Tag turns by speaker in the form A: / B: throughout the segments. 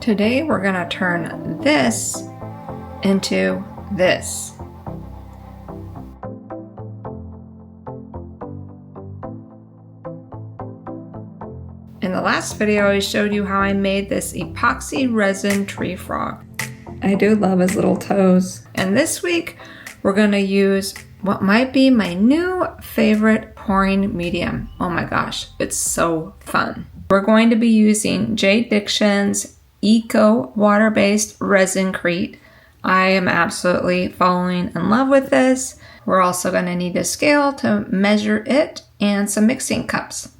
A: Today we're going to turn this into this. In the last video, I showed you how I made this epoxy resin tree frog. I do love his little toes. And this week, we're going to use what might be my new favorite pouring medium. Oh my gosh, it's so fun. We're going to be using J. Dixon's Eco water-based Resincrete. I am absolutely falling in love with this. We're also going to need a scale to measure it and some mixing cups.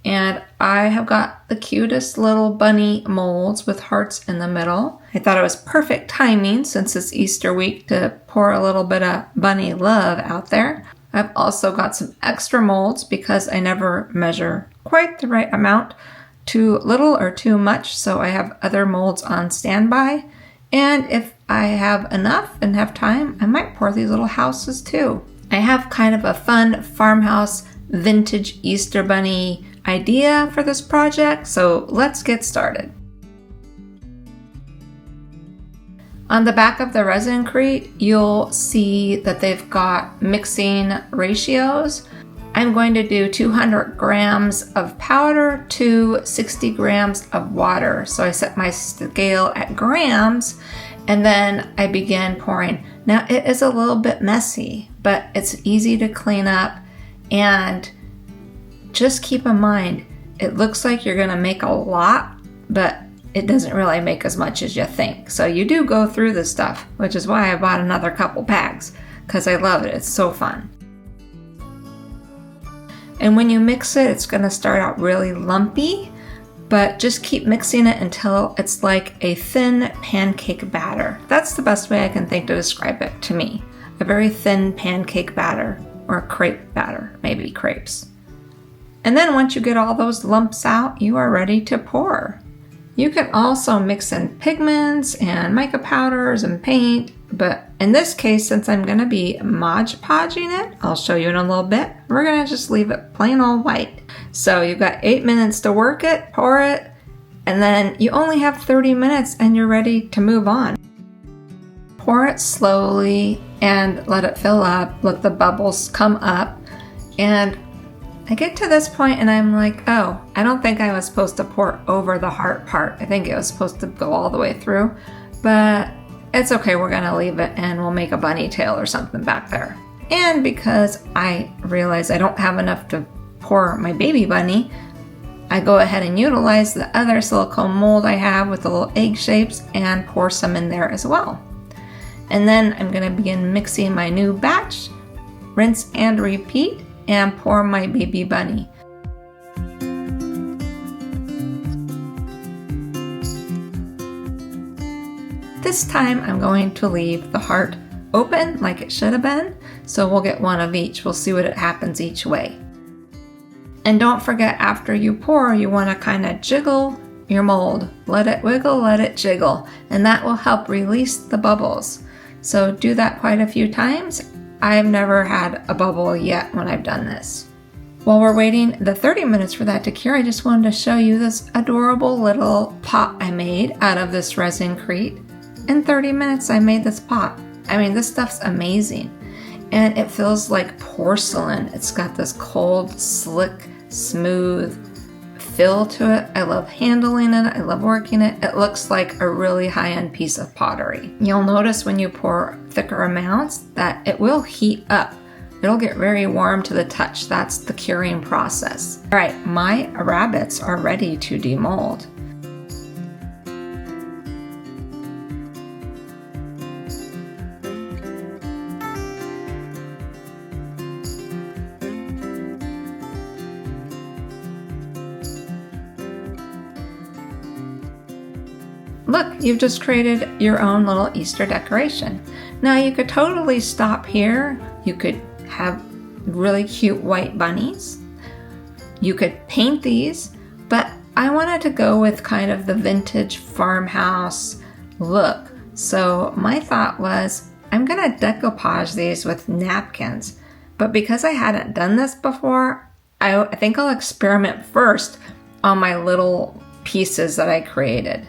A: And I have got the cutest little bunny molds with hearts in the middle. I thought it was perfect timing since it's Easter week to pour a little bit of bunny love out there. I've also got some extra molds because I never measure quite the right amount, too little or too much, so I have other molds on standby. And if I have enough and have time, I might pour these little houses too. I have kind of a fun farmhouse vintage Easter bunny idea for this project, so let's get started. On the back of the Resincrete, you'll see that they've got mixing ratios. I'm going to do 200 grams of powder to 60 grams of water. So I set my scale at grams and then I began pouring. Now it is a little bit messy, but it's easy to clean up. And just keep in mind, it looks like you're gonna make a lot, but it doesn't really make as much as you think. So you do go through this stuff, which is why I bought another couple bags, because I love it, it's so fun. And when you mix it, it's gonna start out really lumpy, but just keep mixing it until it's like a thin pancake batter. That's the best way I can think to describe it to me. A very thin pancake batter, or crepe batter, maybe crepes. And then once you get all those lumps out, you are ready to pour. You can also mix in pigments and mica powders and paint, but in this case, since I'm gonna be Mod Podging it, I'll show you in a little bit, we're gonna just leave it plain old white. So you've got 8 minutes to work it, pour it, and then you only have 30 minutes and you're ready to move on. Pour it slowly and let it fill up, let the bubbles come up, and I get to this point and I'm like, oh, I don't think I was supposed to pour over the heart part. I think it was supposed to go all the way through, but it's okay, we're gonna leave it and we'll make a bunny tail or something back there. And because I realize I don't have enough to pour my baby bunny, I go ahead and utilize the other silicone mold I have with the little egg shapes and pour some in there as well. And then I'm gonna begin mixing my new batch, rinse and repeat, and pour my baby bunny. This time I'm going to leave the heart open like it should have been, so we'll get one of each. We'll see what happens each way. And don't forget, after you pour, you want to kind of jiggle your mold. Let it wiggle, let it jiggle, and that will help release the bubbles. So do that quite a few times. I've never had a bubble yet when I've done this. While we're waiting the 30 minutes for that to cure, I just wanted to show you this adorable little pot I made out of this Resincrete. In 30 minutes, I made this pot. I mean, this stuff's amazing. And it feels like porcelain. It's got this cold, slick, smooth feel to it. I love handling it. I love working it. It looks like a really high-end piece of pottery. You'll notice when you pour thicker amounts that it will heat up. It'll get very warm to the touch. That's the curing process. All right, my rabbits are ready to demold. Look, you've just created your own little Easter decoration. Now you could totally stop here. You could have really cute white bunnies. You could paint these, but I wanted to go with kind of the vintage farmhouse look. So my thought was, I'm gonna decoupage these with napkins, but because I hadn't done this before, I think I'll experiment first on my little pieces that I created.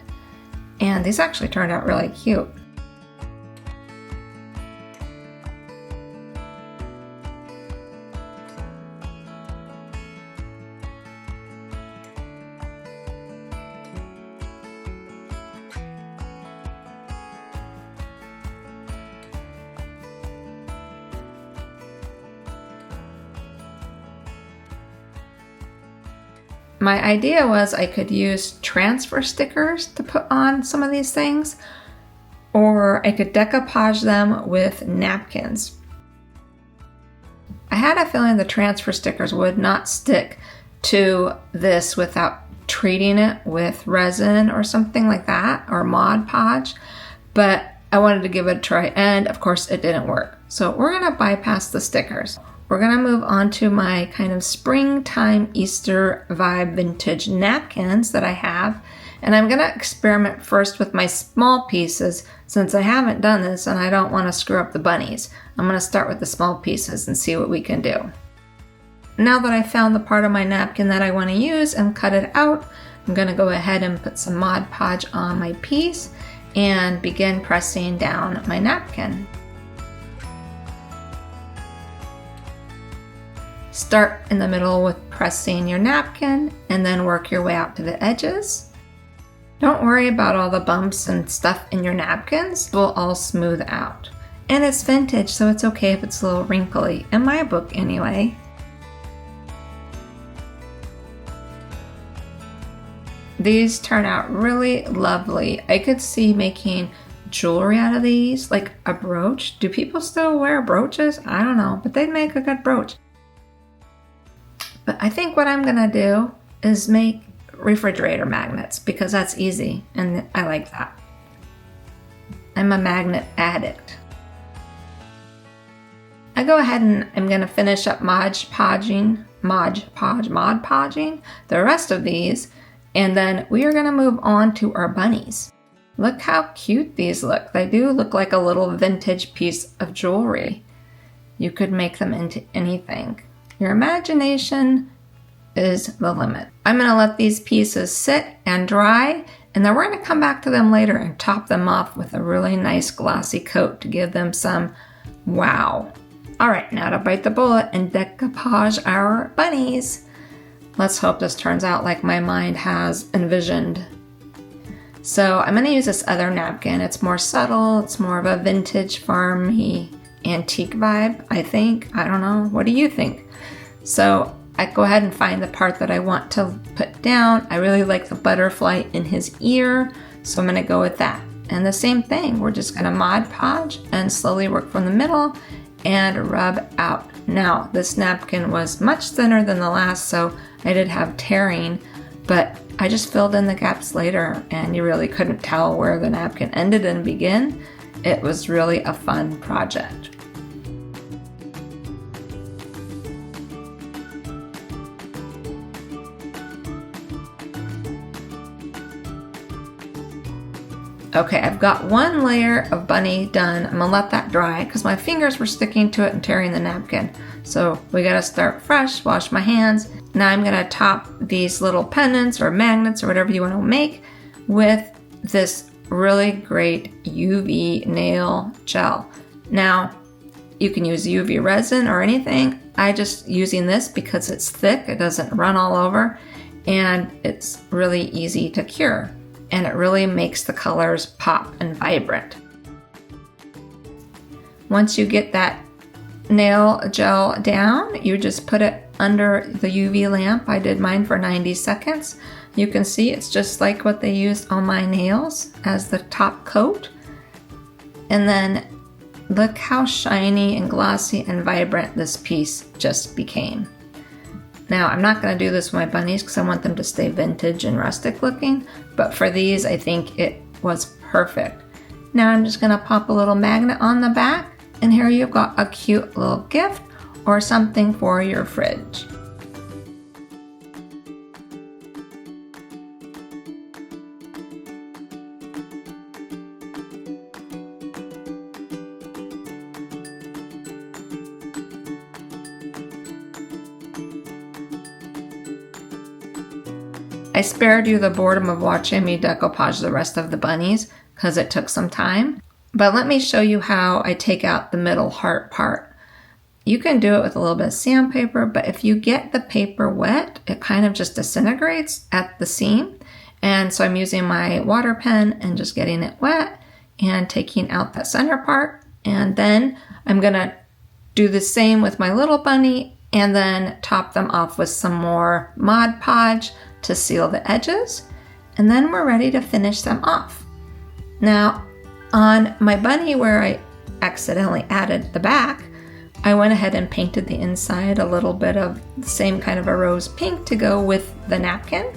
A: And these actually turned out really cute. My idea was I could use transfer stickers to put on some of these things, or I could decoupage them with napkins. I had a feeling the transfer stickers would not stick to this without treating it with resin or something like that, or Mod Podge, but I wanted to give it a try, and of course it didn't work. So we're gonna bypass the stickers. We're gonna move on to my kind of springtime Easter vibe vintage napkins that I have. And I'm gonna experiment first with my small pieces since I haven't done this and I don't wanna screw up the bunnies. I'm gonna start with the small pieces and see what we can do. Now that I found the part of my napkin that I wanna use and cut it out, I'm gonna go ahead and put some Mod Podge on my piece and begin pressing down my napkin. Start in the middle with pressing your napkin and then work your way out to the edges. Don't worry about all the bumps and stuff in your napkins, it will all smooth out. And it's vintage, so it's okay if it's a little wrinkly, in my book anyway. These turn out really lovely. I could see making jewelry out of these, like a brooch. Do people still wear brooches? I don't know, but they'd make a good brooch. But I think what I'm gonna do is make refrigerator magnets because that's easy and I like that. I'm a magnet addict. I go ahead and I'm gonna finish up Mod Podging the rest of these, and then we are gonna move on to our bunnies. Look how cute these look. They do look like a little vintage piece of jewelry. You could make them into anything. Your imagination is the limit. I'm gonna let these pieces sit and dry, and then we're gonna come back to them later and top them off with a really nice glossy coat to give them some wow. All right, now to bite the bullet and decoupage our bunnies. Let's hope this turns out like my mind has envisioned. So I'm gonna use this other napkin. It's more subtle, it's more of a vintage farmy antique vibe, I think. I don't know, what do you think? So I go ahead and find the part that I want to put down. I really like the butterfly in his ear, so I'm gonna go with that. And the same thing, we're just gonna Mod Podge and slowly work from the middle and rub out. Now, this napkin was much thinner than the last, so I did have tearing, but I just filled in the gaps later and you really couldn't tell where the napkin ended and began. It was really a fun project. Okay, I've got one layer of bunny done. I'm gonna let that dry because my fingers were sticking to it and tearing the napkin. So we gotta start fresh, wash my hands. Now I'm gonna top these little pendants or magnets or whatever you wanna make with this really great UV nail gel. Now, you can use UV resin or anything. I just using this because it's thick, it doesn't run all over, and it's really easy to cure. And it really makes the colors pop and vibrant. Once you get that nail gel down, you just put it under the UV lamp. I did mine for 90 seconds. You can see it's just like what they used on my nails as the top coat. And then look how shiny and glossy and vibrant this piece just became. Now, I'm not going to do this with my bunnies because I want them to stay vintage and rustic looking, but for these, I think it was perfect. Now I'm just going to pop a little magnet on the back, and here you've got a cute little gift or something for your fridge. I spared you the boredom of watching me decoupage the rest of the bunnies because it took some time. But let me show you how I take out the middle heart part. You can do it with a little bit of sandpaper, but if you get the paper wet, it kind of just disintegrates at the seam. And so I'm using my water pen and just getting it wet and taking out that center part. And then I'm gonna do the same with my little bunny and then top them off with some more Mod Podge to seal the edges. And then we're ready to finish them off. Now, on my bunny where I accidentally added the back, I went ahead and painted the inside a little bit of the same kind of a rose pink to go with the napkin.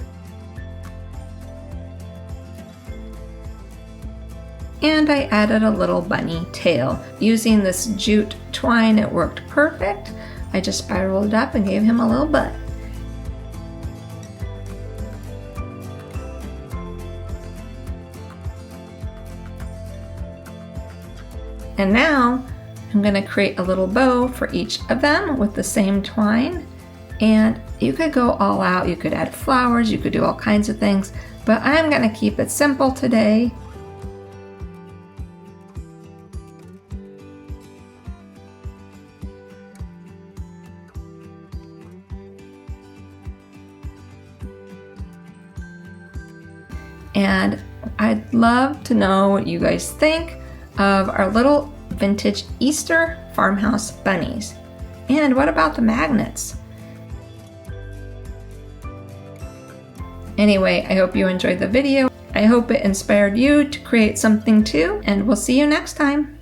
A: And I added a little bunny tail. Using this jute twine, it worked perfect. I just spiraled it up and gave him a little butt. And now I'm going to create a little bow for each of them with the same twine. And you could go all out. You could add flowers, you could do all kinds of things, but I'm going to keep it simple today. And I'd love to know what you guys think of our little vintage Easter farmhouse bunnies. And what about the magnets? Anyway, I hope you enjoyed the video. I hope it inspired you to create something too, and we'll see you next time.